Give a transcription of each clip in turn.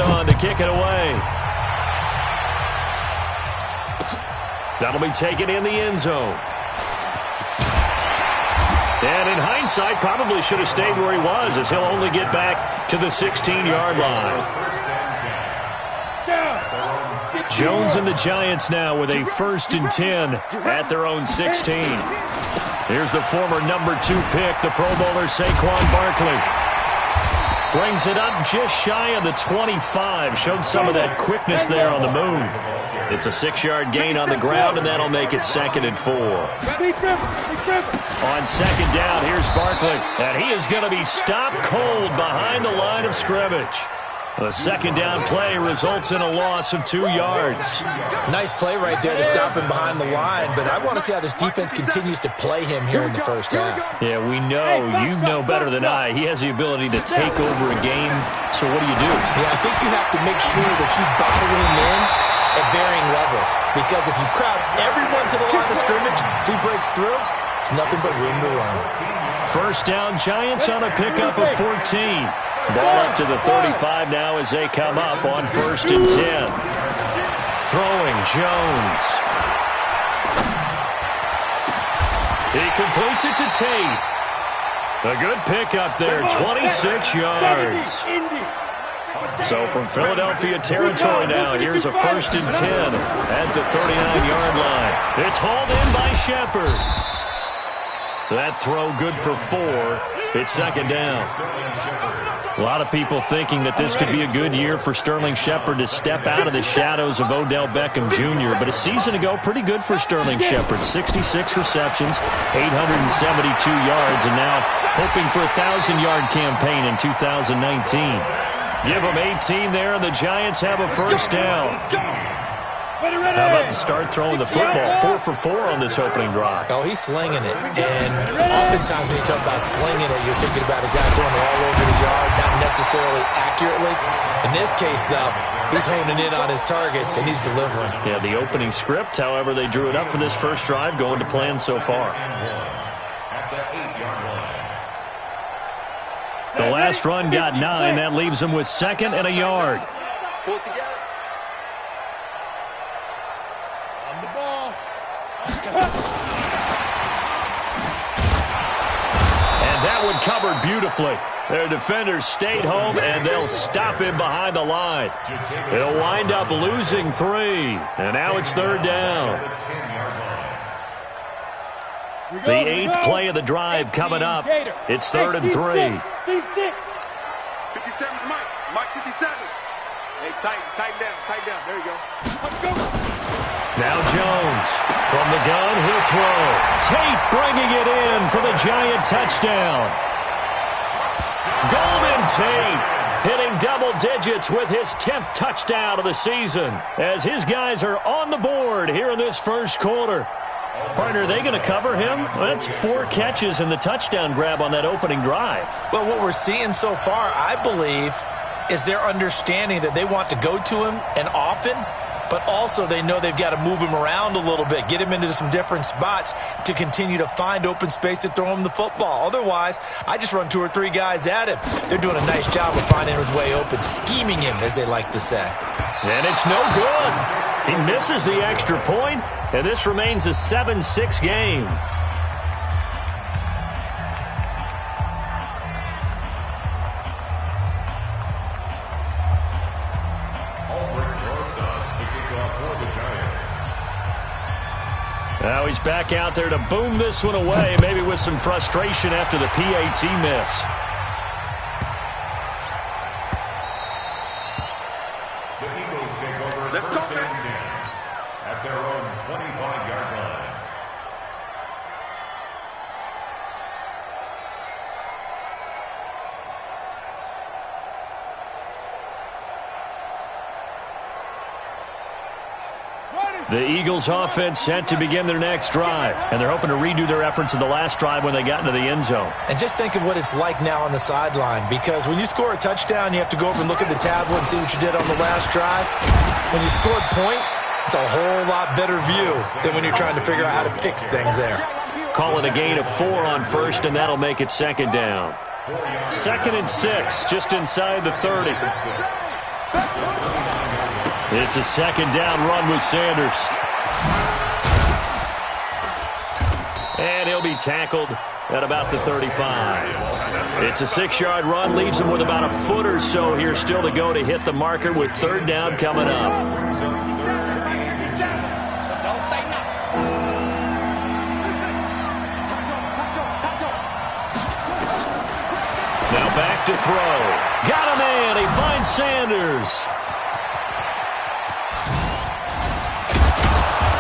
helmet on to kick it away. That'll be taken in the end zone. And in hindsight, probably should have stayed where he was, as he'll only get back to the 16-yard line. Jones and the Giants now with a 1st and 10 at their own 16. Here's the former number 2 pick, the Pro Bowler Saquon Barkley. Brings it up just shy of the 25. Showed some of that quickness there on the move. It's a 6-yard gain on the ground, and that'll make it 2nd and 4. On 2nd down, here's Barkley. And he is going to be stopped cold behind the line of scrimmage. The 2nd down play results in a loss of 2 yards. Nice play right there to stop him behind the line, but I want to see how this defense continues to play him here in the first half. Yeah, we know, you know better than I, he has the ability to take over a game. So what do? Yeah, I think you have to make sure that you bottle him in at varying levels, because if you crowd everyone to the line of scrimmage, if he breaks through, it's nothing but room to run. 1st down, Giants on a pickup of 14. Ball up to the 35 now as they come up on 1st and 10. Throwing, Jones. He completes it to Tate. A good pickup there, 26 yards. So from Philadelphia territory now, here's a 1st and 10 at the 39-yard line. It's hauled in by Shepard. That throw good for 4. It's 2nd down. A lot of people thinking that this could be a good year for Sterling Shepard to step out of the shadows of Odell Beckham Jr. But a season ago, pretty good for Sterling Shepard. 66 receptions, 872 yards, and now hoping for a 1,000-yard campaign in 2019. Give them 18 there, and the Giants have a 1st down. How about the start throwing the football? 4 for 4 on this opening drive. Oh, he's slinging it. And oftentimes when you talk about slinging it, you're thinking about a guy throwing it all over the yard, not necessarily accurately. In this case, though, he's honing in on his targets, and he's delivering. Yeah, the opening script, however, they drew it up for this first drive, going to plan so far. The last run got 9. That leaves them with 2nd and a yard. And that one covered beautifully. Their defenders stayed home, and they'll stop him behind the line. They'll wind up losing 3. And now it's 3rd down. The 8th play of the drive coming up. It's 3rd and 3. 57 Mike 57. Hey, tighten down. There you go. Let's go. Now Jones from the gun, he'll throw. Tate bringing it in for the Giant touchdown. Golden Tate hitting double digits with his 10th touchdown of the season as his guys are on the board here in this first quarter. Partner, are they going to cover him? That's 4 catches and the touchdown grab on that opening drive. Well, what we're seeing so far, I believe, is their understanding that they want to go to him and often, but also they know they've got to move him around a little bit, get him into some different spots to continue to find open space to throw him the football. Otherwise, I just run 2 or 3 guys at him. They're doing a nice job of finding his way open, scheming him, as they like to say. And it's no good. He misses the extra point, and this remains a 7-6 game. Now he's back out there to boom this one away, maybe with some frustration after the PAT miss. The Eagles take over first and 10 at their own 25-yard line. The Eagles offense set to begin their next drive, and they're hoping to redo their efforts in the last drive when they got into the end zone. And just think of what it's like now on the sideline, because when you score a touchdown, you have to go over and look at the tablet and see what you did on the last drive. When you scored points, it's a whole lot better view than when you're trying to figure out how to fix things there. Call it a gain of 4 on first, and that'll make it 2nd down. 2nd and 6, just inside the 30. It's a second down run with Sanders. And he'll be tackled at about the 35. It's a 6-yard run, leaves him with about a foot or so here still to go to hit the marker with third down coming up. Now back to throw. Got him in. He finds Sanders.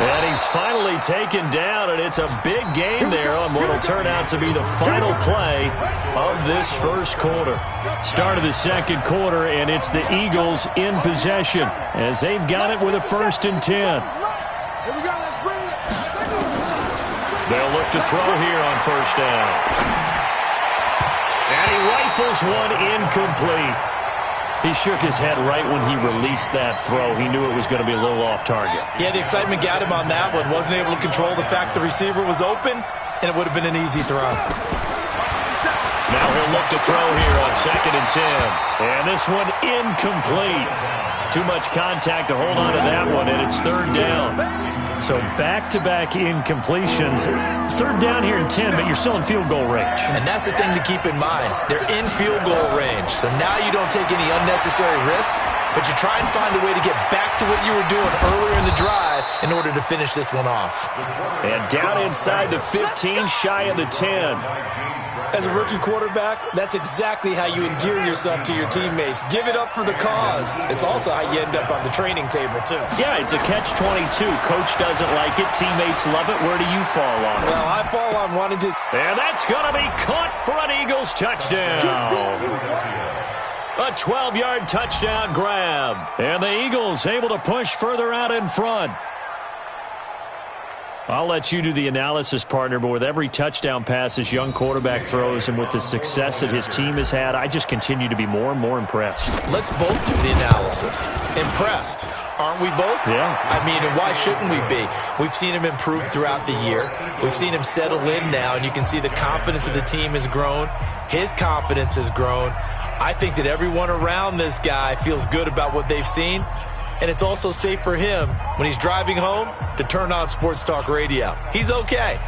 And he's finally taken down, and it's a big gain there on what will turn out to be the final play of this first quarter. Start of the second quarter, and it's the Eagles in possession as they've got it with a 1st and 10. They'll look to throw here on 1st down. And he rifles one incomplete. He shook his head right when he released that throw. He knew it was going to be a little off target. Yeah, the excitement got him on that one. Wasn't able to control the fact the receiver was open, and it would have been an easy throw. Now he'll look to throw here on 2nd and 10. And this one incomplete. Too much contact to hold on to that one, and it's 3rd down. So back-to-back incompletions. 3rd down here in 10, but you're still in field goal range. And that's the thing to keep in mind. They're in field goal range. So now you don't take any unnecessary risks, but you try and find a way to get back to what you were doing earlier in the drive in order to finish this one off. And down inside the 15, shy of the 10. As a rookie quarterback, that's exactly how you endear yourself to your teammates. Give it up for the cause. It's also how you end up on the training table, too. Yeah, it's a catch-22. Coach doesn't like it. Teammates love it. Where do you fall on it? Well, I fall on wanting to... And that's going to be caught for an Eagles touchdown. A 12-yard touchdown grab. And the Eagles able to push further out in front. I'll let you do the analysis, partner, but with every touchdown pass this young quarterback throws and with the success that his team has had, I just continue to be more and more impressed. Let's both do the analysis. Impressed, aren't we both? Yeah. I mean, and why shouldn't we be? We've seen him improve throughout the year. We've seen him settle in now, and you can see the confidence of the team has grown. His confidence has grown. I think that everyone around this guy feels good about what they've seen. And it's also safe for him when he's driving home to turn on Sports Talk Radio. He's okay.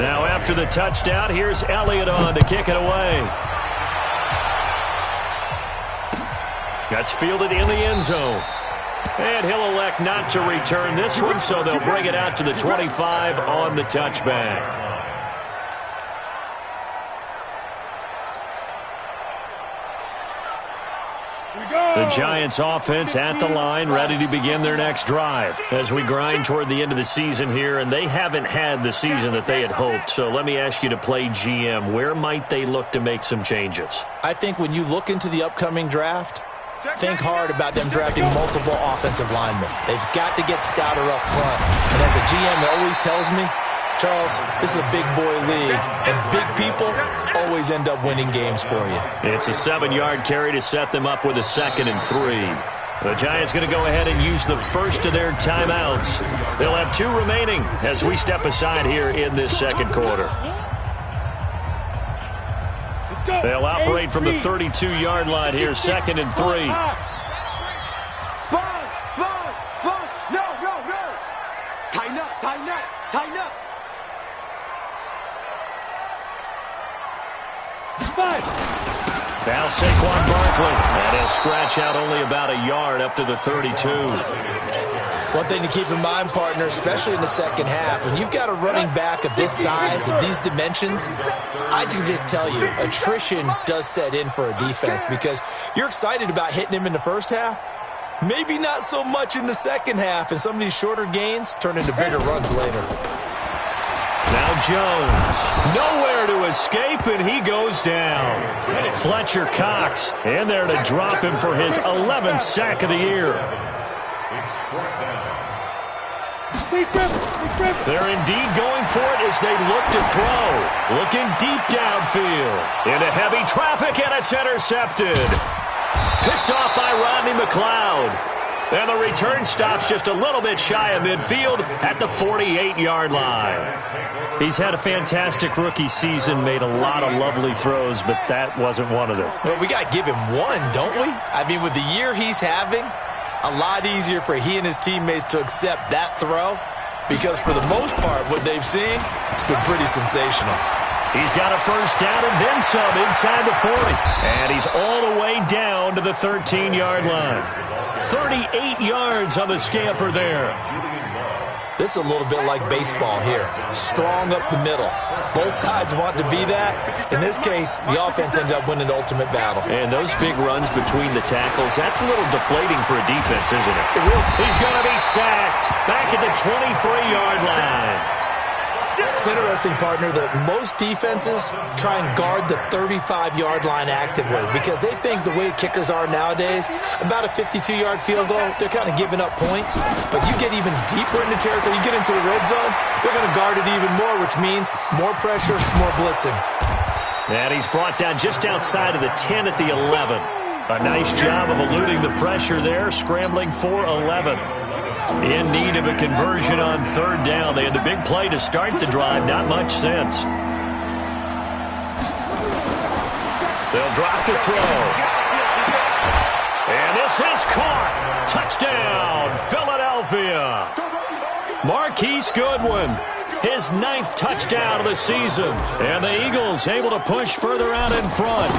Now after the touchdown, here's Elliott on to kick it away. That's fielded in the end zone. And he'll elect not to return this one, so they'll bring it out to the 25 on the touchback. The Giants offense at the line, ready to begin their next drive as we grind toward the end of the season here, and they haven't had the season that they had hoped. So let me ask you to play GM. Where might they look to make some changes? I think when you look into the upcoming draft, think hard about them drafting multiple offensive linemen. They've got to get stouter up front. And as a GM that always tells me, Charles, this is a big boy league, and big people always end up winning games for you. It's a 7-yard carry to set them up with a 2nd and 3. The Giants going to go ahead and use the first of their timeouts. They'll have 2 remaining as we step aside here in this second quarter. They'll operate from the 32-yard line here, 2nd and 3. Sponge! No! Tighten up! Now Saquon Barkley, and he'll scratch out only about a yard up to the 32. One thing to keep in mind, partner, especially in the second half, when you've got a running back of this size, of these dimensions, I can just tell you, attrition does set in for a defense because you're excited about hitting him in the first half, maybe not so much in the second half, and some of these shorter gains turn into bigger runs later. Now Jones, nowhere to escape, and he goes down. Fletcher Cox in there to drop him for his 11th sack of the year. They're indeed going for it as they look to throw. Looking deep downfield. Into heavy traffic, and it's intercepted. Picked off by Rodney McLeod. And the return stops just a little bit shy of midfield at the 48-yard line. He's had a fantastic rookie season, made a lot of lovely throws, but that wasn't one of them. Well, we got to give him one, don't we? I mean, with the year he's having, a lot easier for he and his teammates to accept that throw because for the most part, what they've seen, it's been pretty sensational. He's got a first down and then some inside the 40. And he's all the way down to the 13-yard line. 38 yards on the scamper there. This is a little bit like baseball here. Strong up the middle. Both sides want to be that. In this case, the offense ended up winning the ultimate battle. And those big runs between the tackles, that's a little deflating for a defense, isn't it? He's going to be sacked back at the 23-yard line. It's interesting, partner, that most defenses try and guard the 35-yard line actively because they think the way kickers are nowadays, about a 52-yard field goal, they're kind of giving up points. But you get even deeper into territory, you get into the red zone, they're going to guard it even more, which means more pressure, more blitzing. And he's brought down just outside of the 10 at the 11. A nice job of eluding the pressure there, scrambling for 11. In need of a conversion on third down. They had the big play to start the drive. Not much sense. They'll drop the throw. And this is caught. Touchdown, Philadelphia. Marquise Goodwin, his 9th touchdown of the season. And the Eagles able to push further out in front.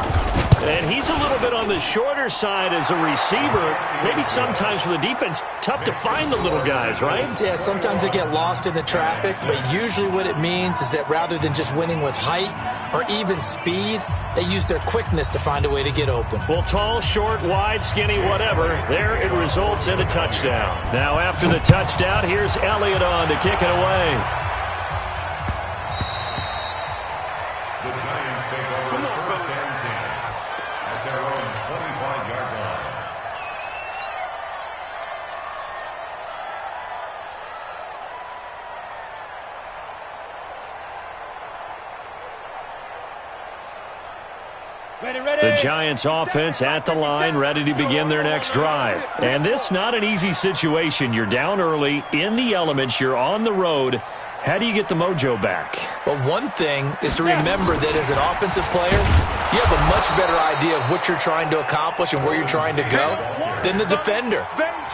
And he's a little bit on the shorter side as a receiver. Maybe sometimes for the defense, tough to find the little guys, right? Yeah, sometimes they get lost in the traffic, but usually what it means is that rather than just winning with height or even speed, they use their quickness to find a way to get open. Well, tall, short, wide, skinny, whatever, there it results in a touchdown. Now after the touchdown, here's Elliott on to kick it away. The Giants offense at the line, ready to begin their next drive. And this not an easy situation. You're down early, in the elements, you're on the road. How do you get the mojo back? Well, one thing is to remember that as an offensive player, you have a much better idea of what you're trying to accomplish and where you're trying to go than the defender.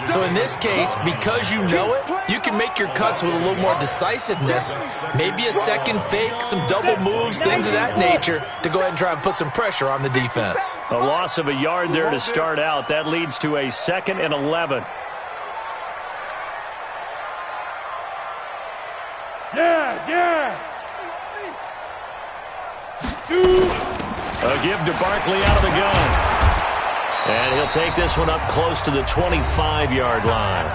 So in this case, because you know it, you can make your cuts with a little more decisiveness, maybe a second fake, some double moves, things of that nature, to go ahead and try and put some pressure on the defense. A loss of a yard there to start out. That leads to a 2nd and 11. Yes. A give to Barkley out of the gun. And he'll take this one up close to the 25-yard line.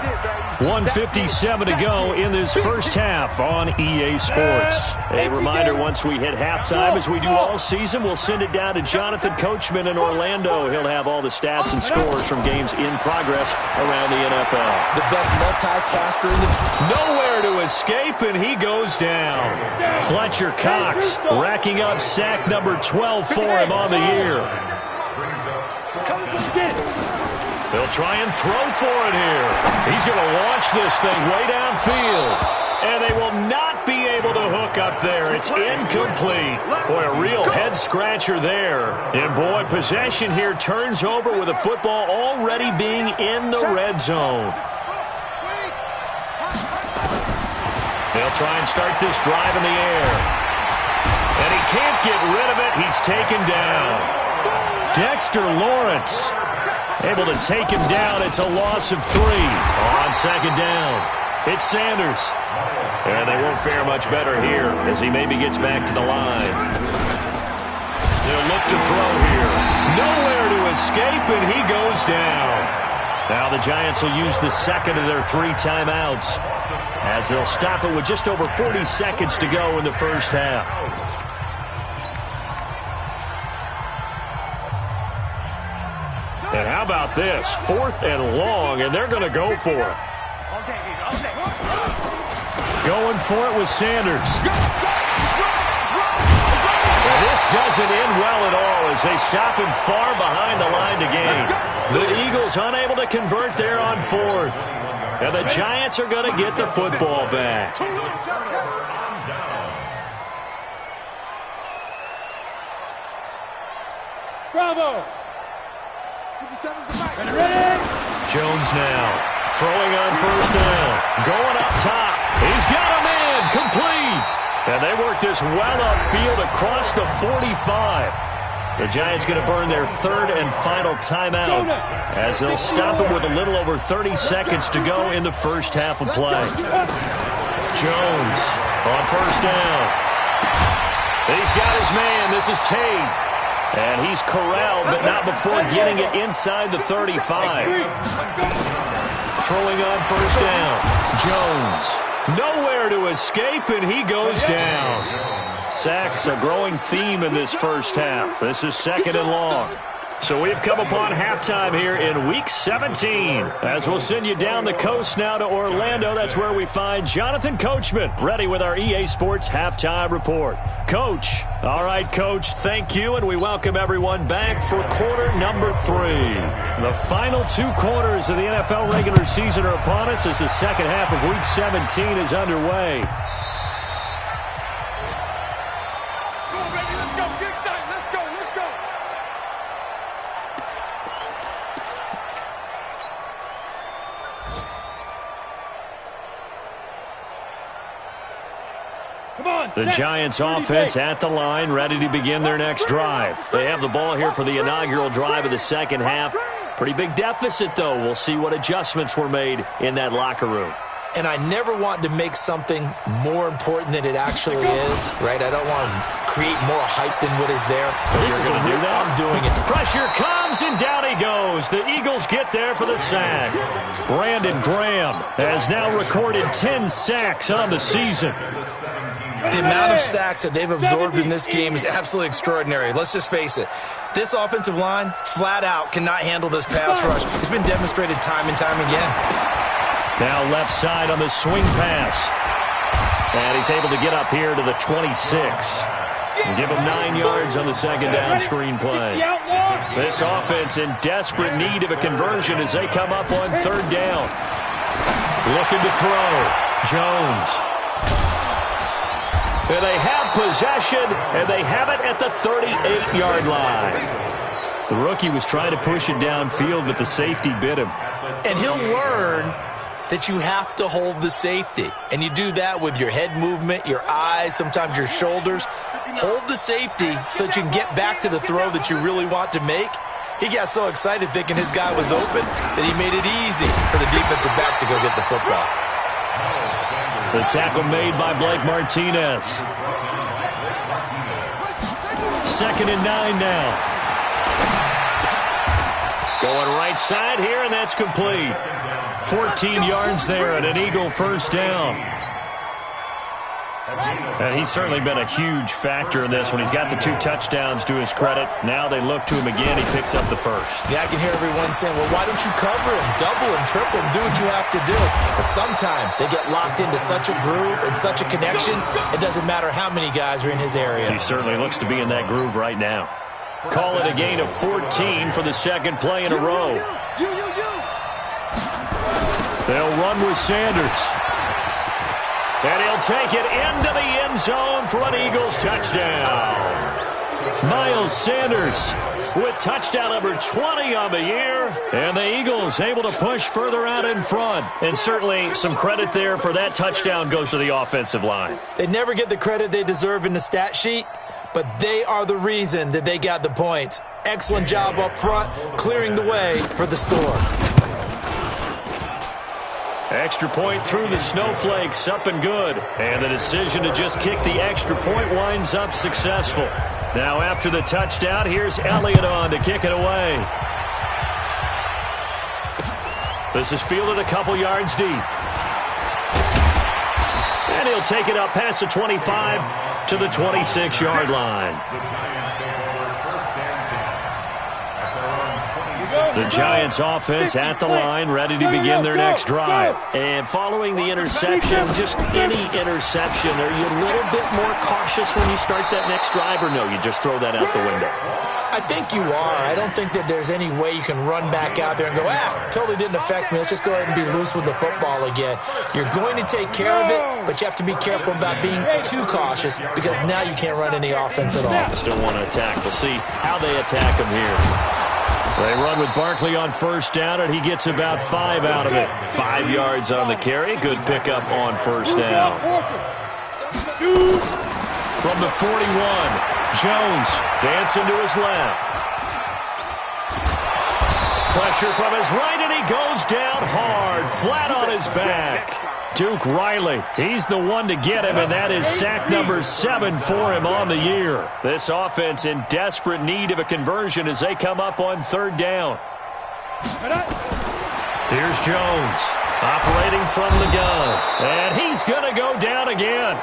1:57 to go in this first half on EA Sports. A reminder, once we hit halftime, as we do all season, we'll send it down to Jonathan Coachman in Orlando. He'll have all the stats and scores from games in progress around the NFL. The best multitasker in the... Nowhere to escape, and he goes down. Fletcher Cox racking up sack number 12 for him on the year. They'll try and throw for it here. He's going to launch this thing way downfield. And they will not be able to hook up there. It's incomplete. Boy, a real head-scratcher there. And, boy, possession here turns over with the football already being in the red zone. They'll try and start this drive in the air. And he can't get rid of it. He's taken down. Dexter Lawrence able to take him down. It's a loss of 3 on second down. It's Sanders. And they won't fare much better here as he maybe gets back to the line. They'll look to throw here. Nowhere to escape, and he goes down. Now the Giants will use the second of their 3 timeouts as they'll stop it with just over 40 seconds to go in the first half. And how about this? 4th and long, and they're going to go for it. Going for it with Sanders. And this doesn't end well at all as they stop him far behind the line to gain. The Eagles unable to convert there on fourth. And the Giants are going to get the football back. Bravo. Jones now throwing on first down. Going up top. He's got him in. Complete. And they work this well upfield across the 45. The Giants going to burn their third and final timeout as they'll stop it with a little over 30 seconds to go in the first half of play. Jones on first down. He's got his man. This is Tate. And he's corralled, but not before getting it inside the 35. Throwing on first down. Jones. Nowhere to escape, and he goes down. Sacks a growing theme in this first half. This is second and long. So we've come upon halftime here in Week 17. As we'll send you down the coast now to Orlando. That's where we find Jonathan Coachman ready with our EA Sports Halftime Report. Coach. All right, Coach, thank you, and we welcome everyone back for quarter number 3. The final 2 quarters of the NFL regular season are upon us as the second half of Week 17 is underway. The Giants offense at the line, ready to begin their next drive. They have the ball here for the inaugural drive of the second half. Pretty big deficit, though. We'll see what adjustments were made in that locker room. And I never want to make something more important than it actually is, right? I don't want to create more hype than what is there. This is going to do that? I'm doing it. Pressure comes, and down he goes. The Eagles get there for the sack. Brandon Graham has now recorded 10 sacks on the season. The amount of sacks that they've absorbed in this game is absolutely extraordinary. Let's just face it. This offensive line, flat out, cannot handle this pass rush. It's been demonstrated time and time again. Now left side on the swing pass. And he's able to get up here to the 26. And give him 9 yards on the second down screen play. This offense in desperate need of a conversion as they come up on third down. Looking to throw. Jones. And they have possession, and they have it at the 38-yard line. The rookie was trying to push it downfield, but the safety bit him. And he'll learn that you have to hold the safety. And you do that with your head movement, your eyes, sometimes your shoulders. Hold the safety so that you can get back to the throw that you really want to make. He got so excited thinking his guy was open that he made it easy for the defensive back to go get the football. The tackle made by Blake Martinez. Second and 9 now. Going right side here, and that's complete. 14 yards there and an Eagle first down. And he's certainly been a huge factor in this when he's got the 2 touchdowns to his credit. Now they look to him again. He picks up the first. Yeah, I can hear everyone saying, well, why don't you cover him, double him, triple him, do what you have to do. But sometimes they get locked into such a groove and such a connection, it doesn't matter how many guys are in his area. He certainly looks to be in that groove right now. Call it a gain of 14 for the second play in a row. They'll run with Sanders. And he'll take it into the end zone for an Eagles touchdown. Miles Sanders with touchdown number 20 on the year. And the Eagles able to push further out in front. And certainly some credit there for that touchdown goes to the offensive line. They never get the credit they deserve in the stat sheet, but they are the reason that they got the points. Excellent job up front, clearing the way for the score. Extra point through the snowflakes, up and good. And the decision to just kick the extra point winds up successful. Now after the touchdown, here's Elliott on to kick it away. This is fielded a couple yards deep. And he'll take it up past the 25 to the 26-yard line. The Giants take over first and 10 at their own 26. The Giants offense at the line, ready to begin their next drive. And following the interception, just any interception, are you a little bit more cautious when you start that next drive, or no, you just throw that out the window? I think you are. I don't think that there's any way you can run back out there and go, totally didn't affect me. Let's just go ahead and be loose with the football again. You're going to take care of it, but you have to be careful about being too cautious because now you can't run any offense at all. Still want to attack. We'll see how they attack him here. They run with Barkley on first down, and he gets about 5 out of it. 5 yards on the carry. Good pickup on first down. From the 41, Jones dancing to his left. Pressure from his right, and he goes down hard, flat on his back. Duke Riley, he's the one to get him, and that is sack number 7 for him on the year. This offense in desperate need of a conversion as they come up on third down. Here's Jones, operating from the gun, and he's going to go down again.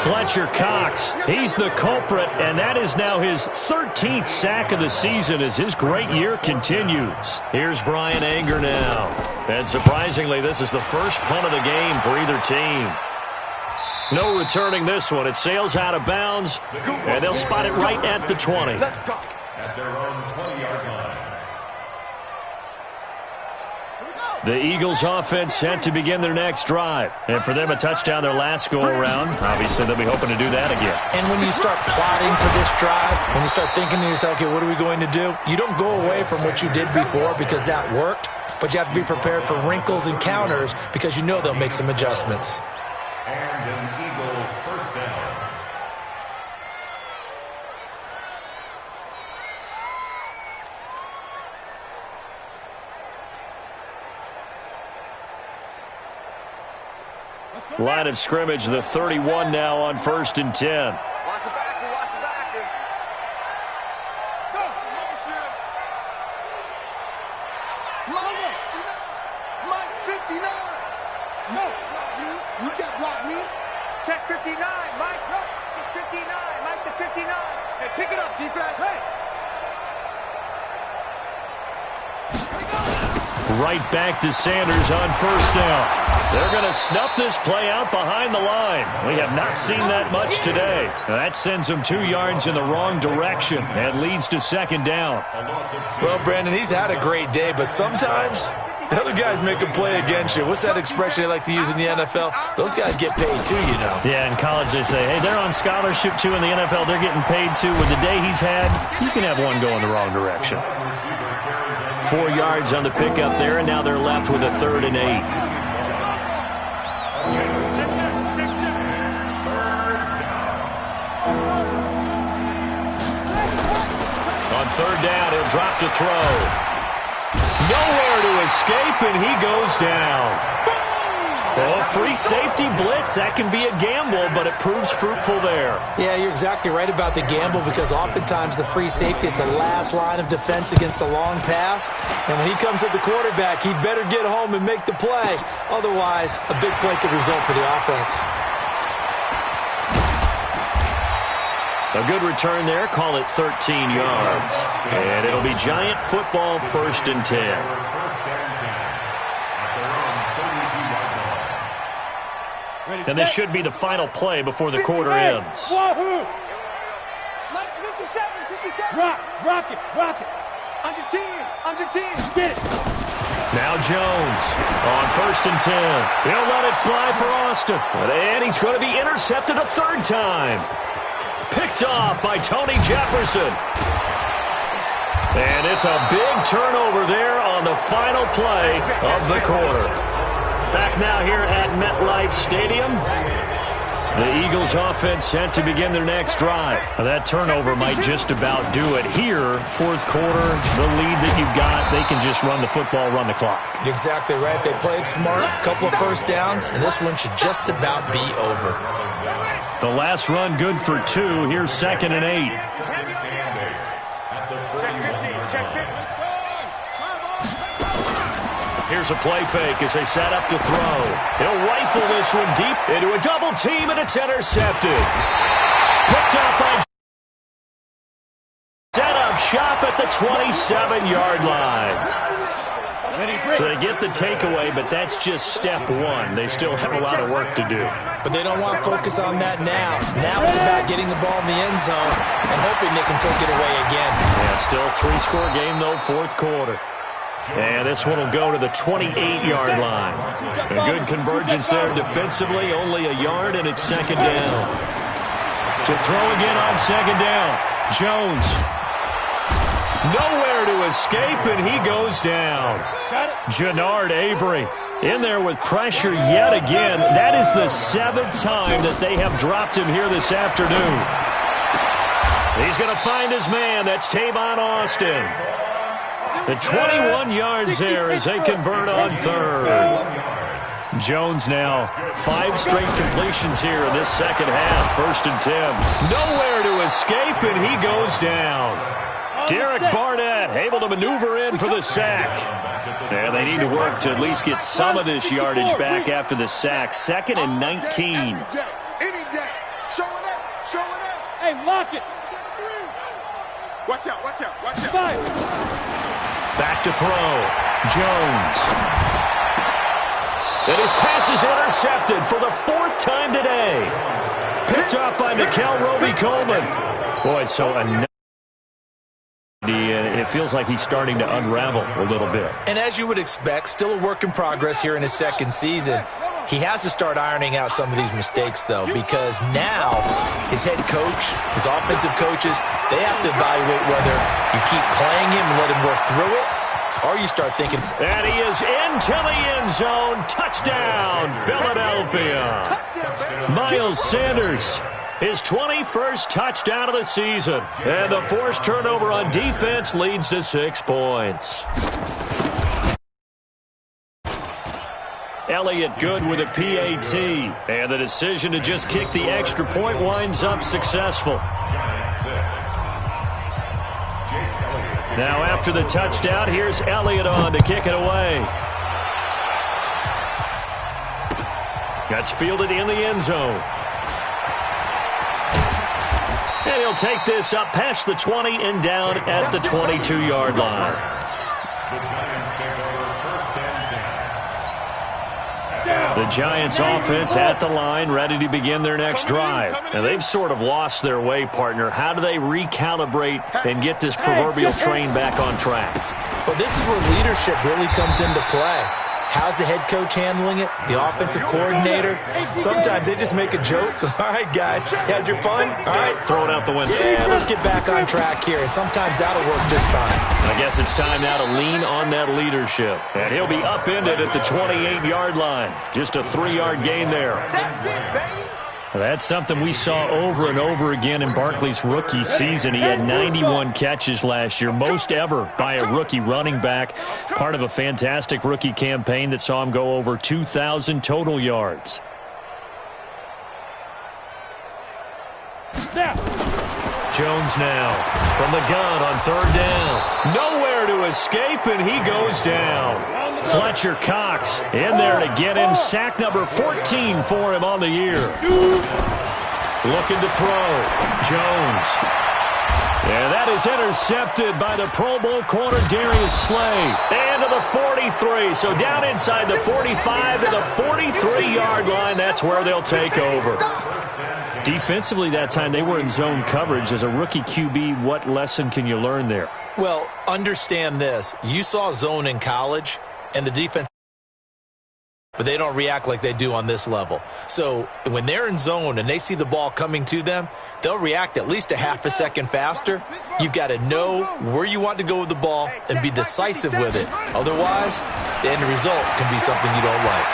Fletcher Cox, he's the culprit, and that is now his 13th sack of the season as his great year continues. Here's Brian Anger now. And surprisingly, this is the first punt of the game for either team. No returning this one. It sails out of bounds, and they'll spot it right at the 20. At their own 20-yard line. The Eagles offense set to begin their next drive. And for them, a touchdown their last go-around. Obviously, they'll be hoping to do that again. And when you start plotting for this drive, when you start thinking to yourself, okay, what are we going to do? You don't go away from what you did before because that worked, but you have to be prepared for wrinkles and counters because you know they'll make some adjustments. And an Eagle first down. Line of scrimmage, the 31 now on 1st and 10. Watch the back, watch the back. Go! Mike's 59. No, you can't block me. Check 59, Mike. No, it's 59. Mike the 59. Hey, pick it up, defense. Hey. Right back to Sanders on first down. They're going to snuff this play out behind the line. We have not seen that much today. That sends them 2 yards in the wrong direction and leads to second down. Well, Brandon, he's had a great day, but sometimes the other guys make a play against you. What's that expression they like to use in the NFL? Those guys get paid too, you know. Yeah, in college they say, hey, they're on scholarship too. In the NFL, they're getting paid too. With the day he's had, you can have one go in the wrong direction. 4 yards on the pickup there, and now they're left with a 3rd and 8. On 3rd down, he'll drop to throw. Nowhere to escape, and he goes down. Oh, free safety blitz. That can be a gamble, but it proves fruitful there. Yeah, you're exactly right about the gamble because oftentimes the free safety is the last line of defense against a long pass. And when he comes at the quarterback, he'd better get home and make the play. Otherwise, a big play could result for the offense. A good return there. Call it 13 yards. And it'll be Giant football, 1st and 10. And this should be the final play before the quarter ends. Wahoo! 57. Rock it. Under 10. Get it. Now Jones on 1st and 10. He'll let it fly for Austin. And he's going to be intercepted a 3rd time. Picked off by Tony Jefferson. And it's a big turnover there on the final play of the quarter. Back now here at MetLife Stadium. The Eagles offense set to begin their next drive. That turnover might just about do it here. 4th quarter, the lead that you've got, they can just run the football, run the clock. Exactly right. They played smart, a couple of first downs, and this one should just about be over. The last run good for 2. Here's 2nd and 8. Here's a play fake as they set up to throw. He'll rifle this one deep into a double team, and it's intercepted. Picked up by set up shop at the 27-yard line. So they get the takeaway, but that's just step one. They still have a lot of work to do. But they don't want to focus on that now. Now it's about getting the ball in the end zone and hoping they can take it away again. Yeah, still a 3-score game, though, fourth quarter. And this one will go to the 28-yard line. A good convergence there defensively, only a yard, and it's second down. To throw again on second down, Jones. Nowhere to escape, and he goes down. Jannard Avery in there with pressure yet again. That is the 7th time that they have dropped him here this afternoon. He's going to find his man. That's Tavon Austin. The 21 yards there as they convert on third. Jones now 5 straight completions here in this second half. 1st and 10. Nowhere to escape, and he goes down. Derek Barnett able to maneuver in for the sack. Yeah, they need to work to at least get some of this yardage back after the sack. 2nd and 19. Any day. Show it up. Show it up. Hey, lock it. Watch out. Watch out. Watch out. Fire. Back to throw. Jones. And his pass is intercepted for the 4th time today. Picked up by Nickel Roby-Coleman. Boy, so it feels like he's starting to unravel a little bit. And as you would expect, still a work in progress here in his second season. He has to start ironing out some of these mistakes, though, because now his head coach, his offensive coaches, they have to evaluate whether you keep playing him and let him work through it, or you start thinking. And he is into the end zone. Touchdown, Philadelphia. Miles Sanders, his 21st touchdown of the season. And the forced turnover on defense leads to 6 points. Elliott good with a PAT. And the decision to just kick the extra point winds up successful. Now after the touchdown, here's Elliott on to kick it away. That's fielded in the end zone. And he'll take this up past the 20 and down at the 22-yard line. The Giants offense at the line, ready to begin their next drive. And they've sort of lost their way, partner. How do they recalibrate and get this proverbial train back on track? Well, this is where leadership really comes into play. How's the head coach handling it? The offensive coordinator? Sometimes they just make a joke. All right, guys, had your fun? All right. Throw it out the window. Yeah, let's get back on track here. And sometimes that'll work just fine. I guess it's time now to lean on that leadership. And he'll be upended at the 28-yard line. Just a 3-yard gain there. That's it, baby. That's something we saw over and over again in Barkley's rookie season. He had 91 catches last year, most ever by a rookie running back. Part of a fantastic rookie campaign that saw him go over 2,000 total yards. Jones now from the gun on 3rd down. Nowhere to escape, and he goes down. Fletcher Cox in there to get him. Sack number 14 for him on the year. Looking to throw. Jones. And that is intercepted by the Pro Bowl corner Darius Slay. And to the 43. So down inside the 45 to the 43-yard line. That's where they'll take over. Defensively that time, they were in zone coverage. As a rookie QB, what lesson can you learn there? Well, understand this. You saw zone in college, and the defense, but they don't react like they do on this level. So when they're in zone and they see the ball coming to them, they'll react at least a half a second faster. You've got to know where you want to go with the ball and be decisive with it. Otherwise, the end result can be something you don't like.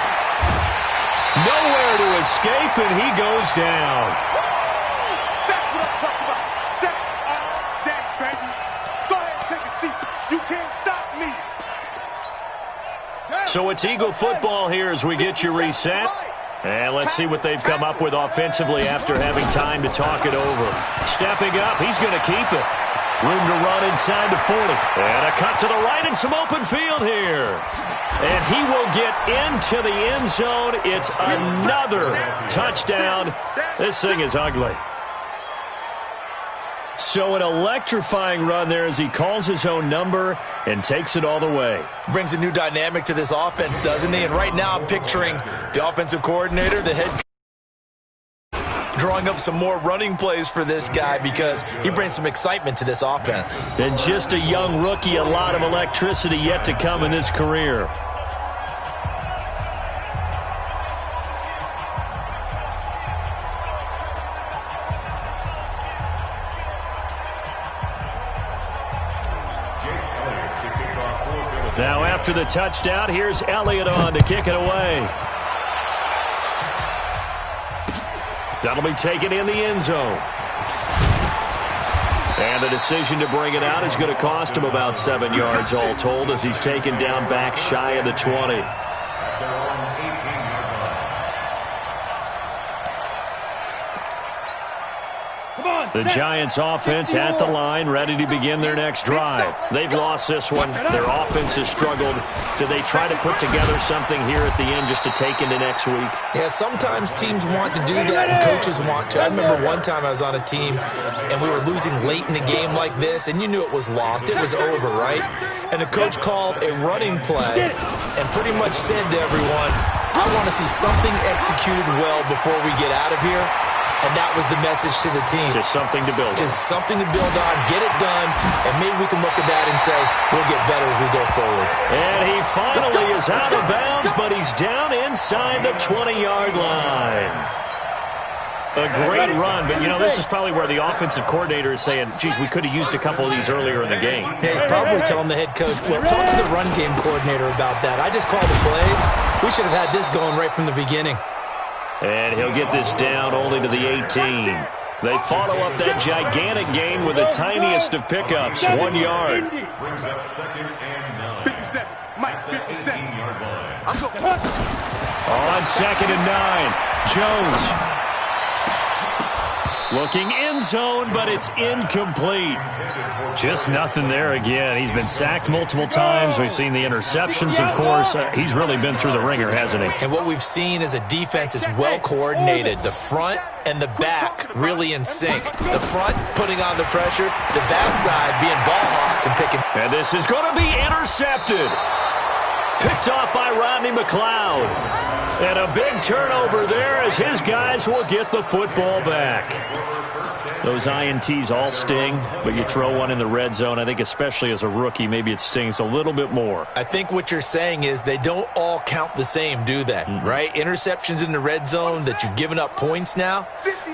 Nowhere to escape, and he goes down. That's what I'm talking about. Sacks all day, baby. Go ahead and take a seat. You can't stop me. So it's Eagle football here as we get you reset. And let's see what they've come up with offensively after having time to talk it over. Stepping up, he's going to keep it. Room to run inside the 40. And a cut to the right and some open field here. And he will get into the end zone. It's another touchdown. This thing is ugly. So an electrifying run there as he calls his own number and takes it all the way. Brings a new dynamic to this offense, doesn't he? And right now I'm picturing the offensive coordinator, the head coach, drawing up some more running plays for this guy because he brings some excitement to this offense. And just a young rookie, a lot of electricity yet to come in his career. Now after the touchdown, here's Elliott on to kick it away. That'll be taken in the end zone. And the decision to bring it out is going to cost him about 7 yards all told as he's taken down back shy of the 20. The Giants offense at the line, ready to begin their next drive. They've lost this one. Their offense has struggled. Do they try to put together something here at the end just to take into next week? Yeah, sometimes teams want to do that and coaches want to. I remember one time I was on a team and we were losing late in a game like this and you knew it was lost. It was over, right? And the coach called a running play and pretty much said to everyone, I want to see something executed well before we get out of here. And that was the message to the team. Just something to build on. Just something to build on, get it done, and maybe we can look at that and say, we'll get better as we go forward. And he finally is out of bounds, but he's down inside the 20-yard line. A great run, but, you know, this is probably where the offensive coordinator is saying, geez, we could have used a couple of these earlier in the game. Yeah, he's probably telling the head coach, well, talk to the run game coordinator about that. I just called the plays. We should have had this going right from the beginning. And he'll get this down only to the 18. They follow up that gigantic gain with the tiniest of pickups, 1 yard. Brings up 2nd and 9. 57. Mike, 57. I'm going. On 2nd and 9, Jones. Looking end zone, but it's incomplete. Just nothing there again. He's been sacked multiple times. We've seen the interceptions, of course. He's really been through the ringer, hasn't he? And what we've seen is a defense is well coordinated. The front and the back really in sync. The front putting on the pressure, the backside being ball hawks and picking. And this is going to be intercepted. Picked off by Rodney McLeod. And a big turnover there as his guys will get the football back. Those INTs all sting, but you throw one in the red zone, I think especially as a rookie, maybe it stings a little bit more. I think what you're saying is they don't all count the same, do they? Right? Interceptions in the red zone that you've given up points now,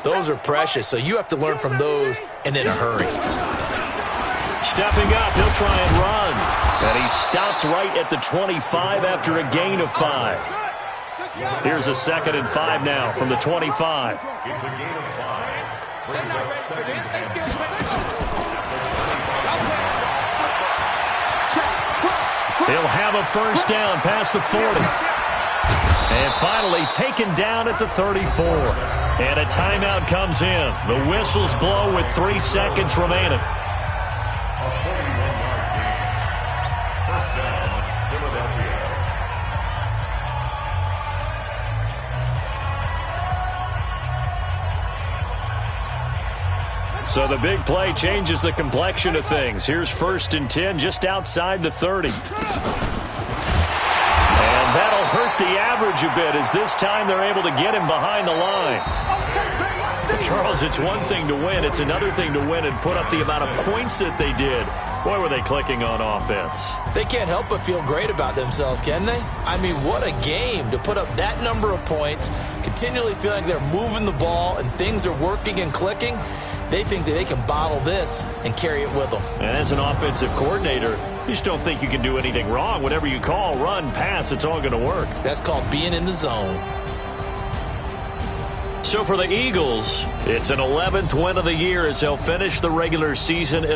those are precious. So you have to learn from those and in a hurry. Stepping up, he'll try and run. And he stopped right at the 25 after a gain of 5. Here's a 2nd and 5 now from the 25. It's a gain of 5. Brings up 2nd and 9. He'll have a first down past the 40. And finally taken down at the 34. And a timeout comes in. The whistles blow with 3 seconds remaining. A 41-yard gain. First down, Philadelphia. So the big play changes the complexion of things. Here's 1st and 10 just outside the 30. And that'll hurt the average a bit as this time they're able to get him behind the line. Charles, it's one thing to win. It's another thing to win and put up the amount of points that they did. Boy, were they clicking on offense. They can't help but feel great about themselves, can they? I mean, what a game to put up that number of points, continually feeling they're moving the ball and things are working and clicking. They think that they can bottle this and carry it with them. And as an offensive coordinator, you just don't think you can do anything wrong. Whatever you call, run, pass, it's all going to work. That's called being in the zone. So for the Eagles, it's an 11th win of the year as they'll finish the regular season.